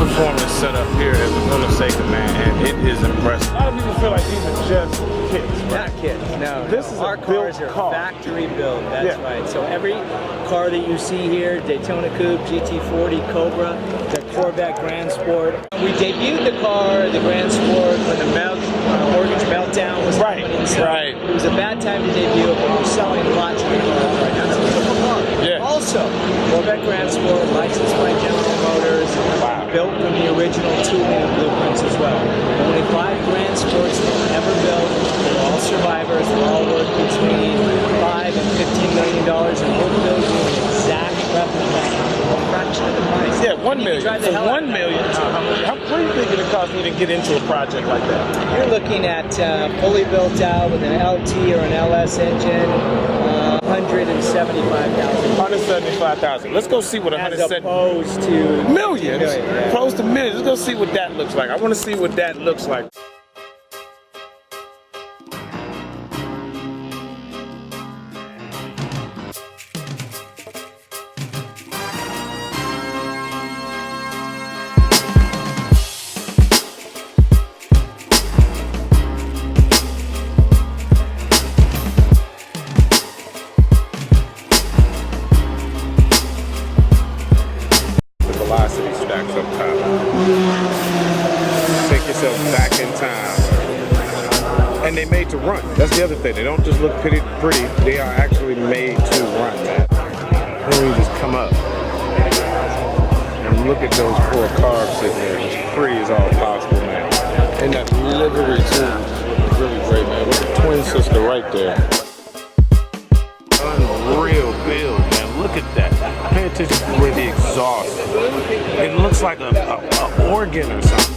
Superformance set up here at Laguna Seca, man, and it is impressive. A lot of people feel like these are just kits, right? Not kits, no. This is our a cars built are car. factory built, that's right. So every car that you see here, Daytona Coupe, GT40, Cobra, the Corvette Grand Sport. We debuted the car, the Grand Sport, when the mortgage meltdown was happening. So Right. it was a bad time to debut it, but we're selling lots of the cars right now. It's a beautiful car. Yeah. Also, Corvette Grand Sport, licensed by General Motors, built from the original tooling and blueprints as well. Only 5 Grand Sports ever built. They're all survivors. They're all worth between $5 and $15 million, and we'll build you an exact replica for a fraction of the price. Yeah, $1 million. For $1 million. What do you think it costs me to get into a project like that? You're looking at fully built out with an LT or an LS engine, $175,000. $175,000. Let's go see what As $175,000. opposed to Millions? yeah. Close to millions. Let's go see what that looks like. I want to see what that looks like. Velocity stacks up top. Take yourself back in time. And they made to run. That's the other thing. They don't just look pretty. They are actually made to run, man. Then you just come up and look at those 4 cars sitting there. It's free as all possible, man. And that livery too is really great, man. With the twin sister right there. Unreal build, man. Look at that. Pay attention to where the exhaust. It looks like a organ or something.